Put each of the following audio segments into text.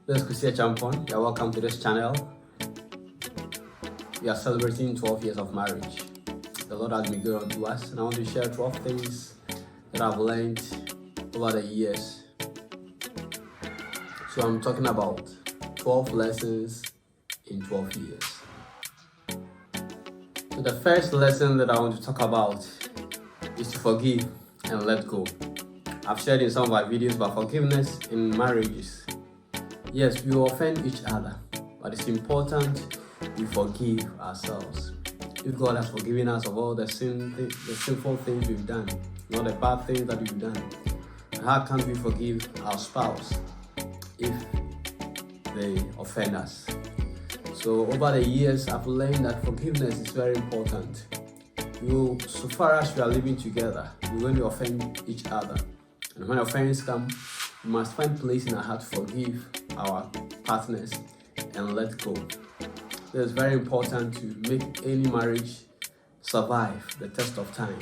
This is Kusi Achampong. You're welcome to this channel. We are celebrating 12 years of marriage. The Lord has been good unto us, and I want to share 12 things that I've learned over the years. So I'm talking about 12 lessons in 12 years. So the first lesson that I want to talk about is to forgive and let go. I've shared in some of my videos about forgiveness in marriages. Yes, we offend each other, but it's important we forgive ourselves. If God has forgiven us of all the sinful things we've done, not the bad things that we've done, how can we forgive our spouse if they offend us? So over the years, I've learned that forgiveness is very important. So far as we are living together, we're going to offend each other. And when offense comes, we must find place in our heart to forgive our partners and let go. It is very important to make any marriage survive the test of time.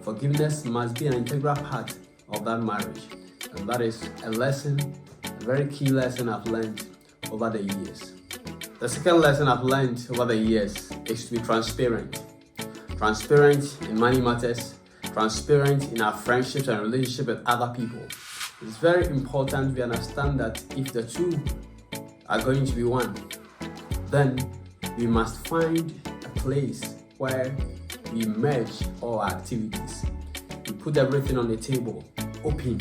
Forgiveness must be an integral part of that marriage. And that is a very key lesson I've learned over the years. The second lesson I've learned over the years is to be transparent. Transparent in money matters, transparent in our friendships and relationships with other people. It's very important we understand that if the two are going to be one, then we must find a place where we merge all our activities. We put everything on the table, open.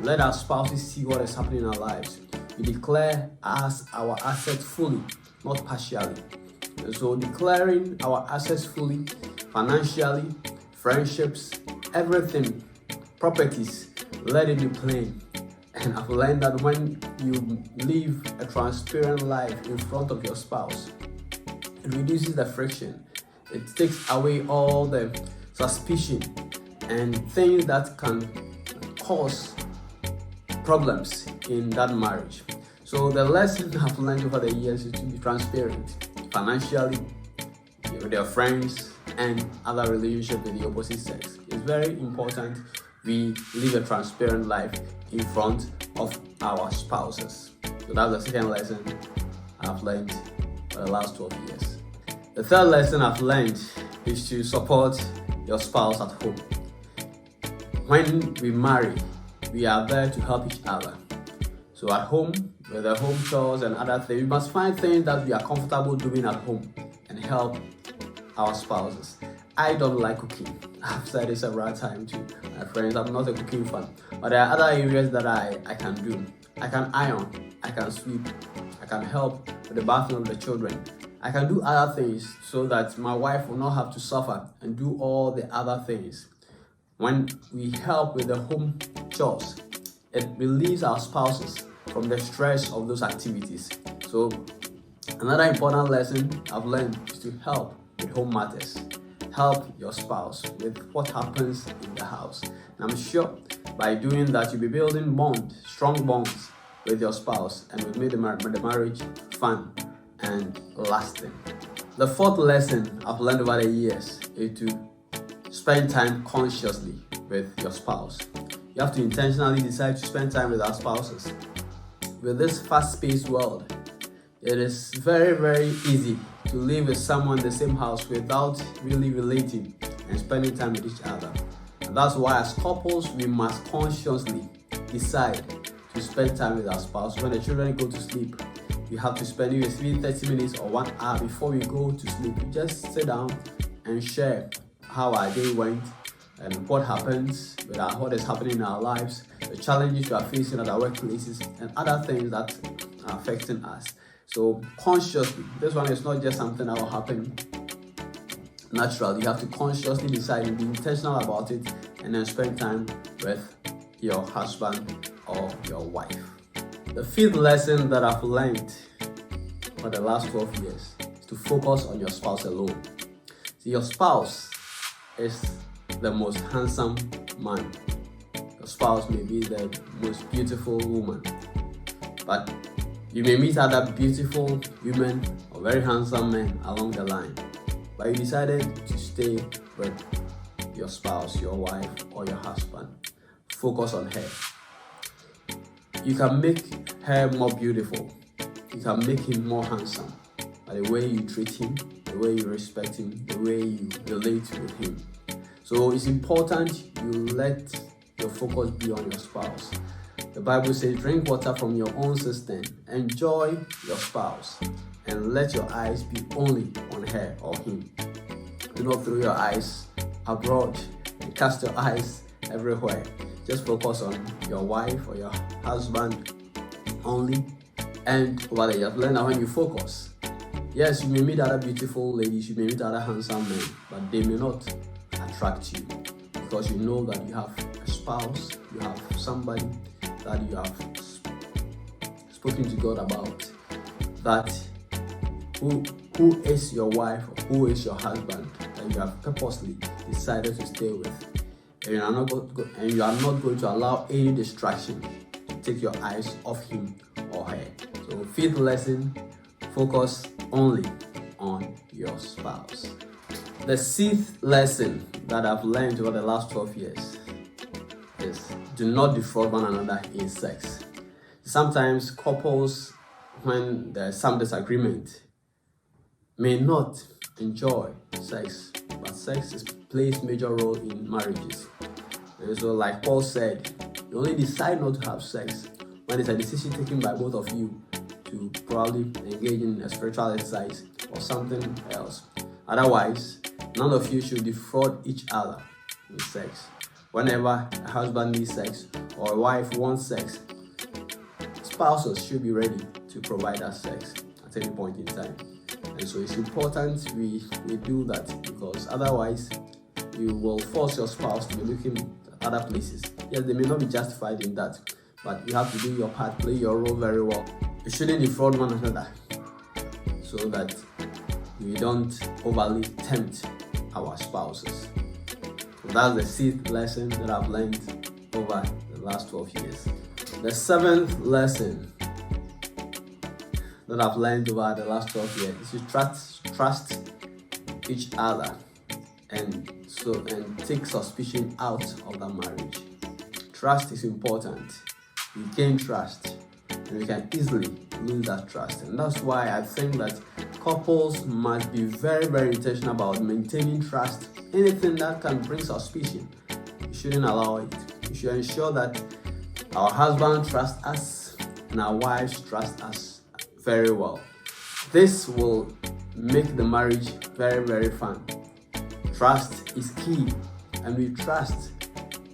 Let our spouses see what is happening in our lives. We declare as our assets fully, not partially. And so declaring our assets fully, financially, friendships, everything, properties, let it be plain. And I've learned that when you live a transparent life in front of your spouse, it reduces the friction. It takes away all the suspicion and things that can cause problems in that marriage. So the lesson I've learned over the years is to be transparent financially, with your friends, and other relationships with the opposite sex. It's very important we live a transparent life in front of our spouses. So that's the second lesson I've learned for the last 12 years. The third lesson I've learned is to support your spouse at home. When we marry, we are there to help each other. So at home, with the home chores and other things, we must find things that we are comfortable doing at home and help our spouses. I don't like cooking. I've said it several times to my friends. I'm not a cooking fan. But there are other areas that I can do. I can iron, I can sweep, I can help with the bathroom of the children. I can do other things so that my wife will not have to suffer and do all the other things. When we help with the home chores, it relieves our spouses from the stress of those activities. So another important lesson I've learned is to help with home matters. Help your spouse with what happens in the house. And I'm sure by doing that, you'll be building strong bonds with your spouse, and will make the marriage fun and lasting. The fourth lesson I've learned over the years is to spend time consciously with your spouse. You have to intentionally decide to spend time with our spouses. With this fast-paced world, it is very, very easy to live with someone in the same house without really relating and spending time with each other. And that's why as couples, we must consciously decide to spend time with our spouse. When the children go to sleep, we have to spend either 30 minutes or 1 hour before we go to sleep. We just sit down and share how our day went and what happens with what is happening in our lives, the challenges we are facing at our workplaces, and other things that are affecting us. So consciously, this one is not just something that will happen naturally. You have to consciously decide and be intentional about it, and then spend time with your husband or your wife. The fifth lesson that I've learned for the last 12 years is to focus on your spouse alone. See, your spouse is the most handsome man. Your spouse may be the most beautiful woman, but you may meet other beautiful women or very handsome men along the line, but you decided to stay with your spouse, your wife, or your husband. Focus on her. You can make her more beautiful. You can make him more handsome by the way you treat him, the way you respect him, the way you relate with him. So it's important you let your focus be on your spouse. The Bible says, drink water from your own cistern, enjoy your spouse, and let your eyes be only on her or him. Do not throw your eyes abroad and cast your eyes everywhere. Just focus on your wife or your husband only. And over the years, learn that when you focus, yes, you may meet other beautiful ladies, you may meet other handsome men, but they may not attract you because you know that you have a spouse, you have somebody that you have spoken to God about, that who is your wife or who is your husband that you have purposely decided to stay with, and you are not going to allow any distraction to take your eyes off him or her. So fifth lesson, focus only on your spouse. The sixth lesson that I've learned over the last 12 years is do not defraud one another in sex. Sometimes couples, when there's some disagreement, may not enjoy sex, but sex plays major role in marriages. And so like Paul said, you only decide not to have sex when it's a decision taken by both of you to probably engage in a spiritual exercise or something else. Otherwise, none of you should defraud each other with sex. Whenever a husband needs sex or a wife wants sex, spouses should be ready to provide that sex at any point in time. And so it's important we do that, because otherwise you will force your spouse to be looking at other places. Yes, they may not be justified in that, but you have to do your part, play your role very well. You shouldn't defraud one another so that we don't overly tempt our spouses. So that's the sixth lesson that I've learned over the last 12 years. The seventh lesson that I've learned over the last 12 years is to trust each other and take suspicion out of the marriage. Trust is important. You gain trust, and we can easily lose that trust. And that's why I think that couples must be very, very intentional about maintaining trust. Anything that can bring suspicion, you shouldn't allow it. You should ensure that our husband trusts us and our wives trust us very well. This will make the marriage very, very fun. Trust is key, and we trust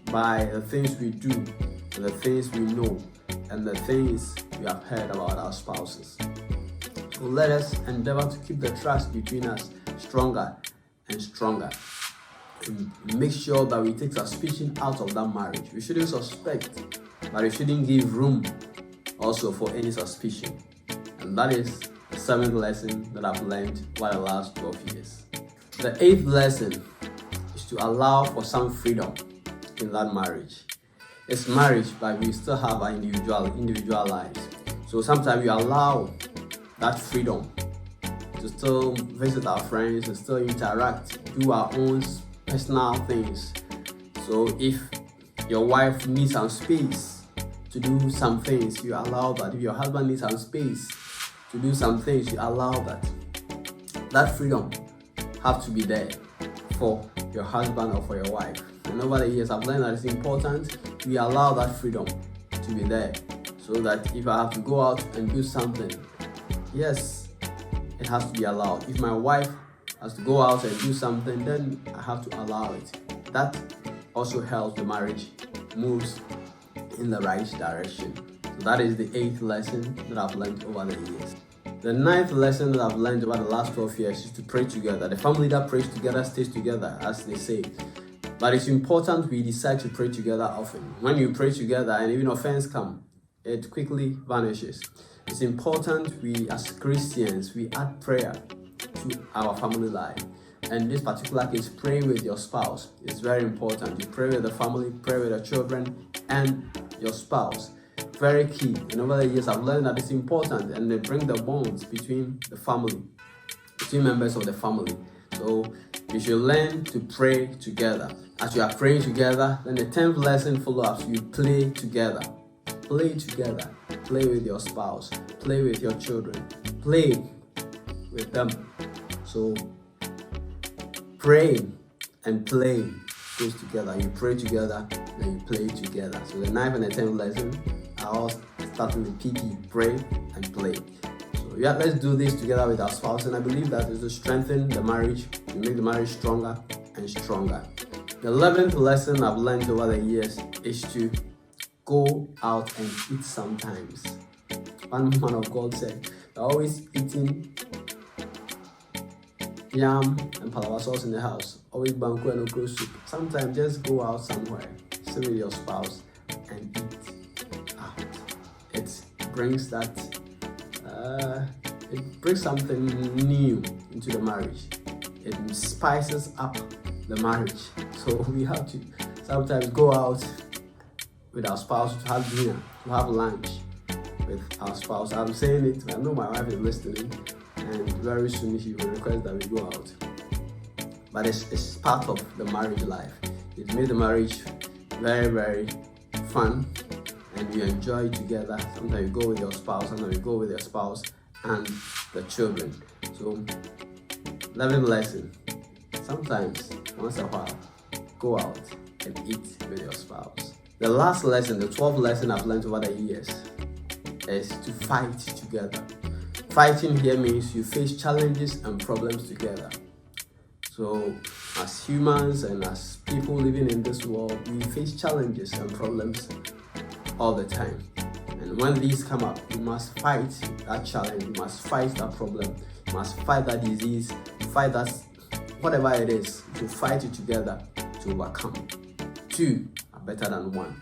by the things we do, the things we know, and the things we have heard about our spouses. So let us endeavor to keep the trust between us stronger and stronger, and make sure that we take suspicion out of that marriage. We shouldn't suspect, but we shouldn't give room also for any suspicion. And that is the seventh lesson that I've learned over the last 12 years. The eighth lesson is to allow for some freedom in that marriage. It's marriage, but we still have our individual lives. So sometimes we allow that freedom to still visit our friends, to still interact, do our own personal things. So if your wife needs some space to do some things, you allow that. If your husband needs some space to do some things, you allow that. That freedom have to be there for your husband or for your wife. And over the years, I've learned that it's important we allow that freedom to be there, so that if I have to go out and do something, yes, it has to be allowed. If my wife has to go out and do something, then I have to allow it. That also helps the marriage moves in the right direction. So that is the eighth lesson that I've learned over the years. The ninth lesson that I've learned over the last 12 years is to pray together. The family that prays together stays together, as they say. But it's important we decide to pray together often. When you pray together and even offense comes, it quickly vanishes. It's important we as Christians, we add prayer to our family life. And in this particular case, praying with your spouse is very important. You pray with the family, pray with the children and your spouse. Very key. And over the years, I've learned that it's important, and they bring the bonds between the family, between members of the family. So you should learn to pray together. As you are praying together, then the 10th lesson follows. You play together. Play together. play with your spouse, play with your children, play with them. So praying and playing goes together. You pray together, then you play together. So the 9th and the 10th lesson are all starting with PP, pray and play. So yeah, let's do this together with our spouse, and I believe that is to strengthen the marriage, to make the marriage stronger and stronger. The 11th lesson I've learned over the years is to go out and eat sometimes. One man of God said, they're always eating yam and palava sauce in the house, always banku and okra soup. Sometimes just go out somewhere, sit with your spouse and eat out. It brings something new into the marriage. It spices up the marriage. So we have to sometimes go out with our spouse to have dinner, to have lunch with our spouse. I'm saying it, I know my wife is listening, and very soon she will request that we go out. But it's part of the marriage life. It made the marriage very, very fun, and you enjoy together. Sometimes you go with your spouse, sometimes you go with your spouse and the children. So 11th lesson, sometimes, once a while, go out and eat with your spouse. The last lesson, the 12th lesson I've learned over the years, is to fight together. Fighting here means you face challenges and problems together. So as humans and as people living in this world, we face challenges and problems all the time. And when these come up, you must fight that challenge, you must fight that problem, you must fight that disease, fight that whatever it is, to fight it together to overcome. Two are better than one.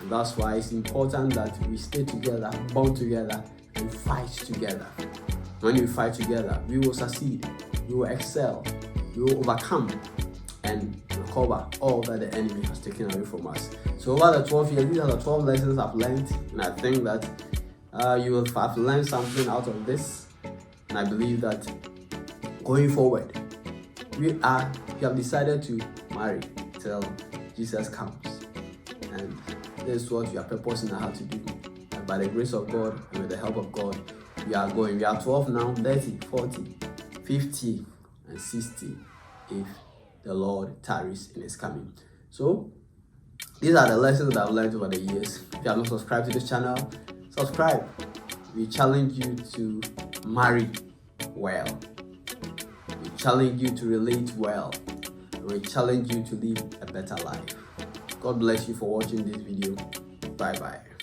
And that's why it's important that we stay together, bond together, and fight together. When we fight together, we will succeed, we will excel, we will overcome and recover all that the enemy has taken away from us. So over the 12 years, these are the 12 lessons I've learned, and I think that you will have learned something out of this. And I believe that going forward, we have decided to marry till Jesus comes. And this is what we are purposing how to do. And by the grace of God and with the help of God, we are going. We are 12 now, 30, 40, 50, and 60 if the Lord tarries in his coming. So these are the lessons that I've learned over the years. If you have not subscribed to this channel, subscribe. We challenge you to marry well. We challenge you to relate well. And we challenge you to live a better life. God bless you for watching this video. Bye bye.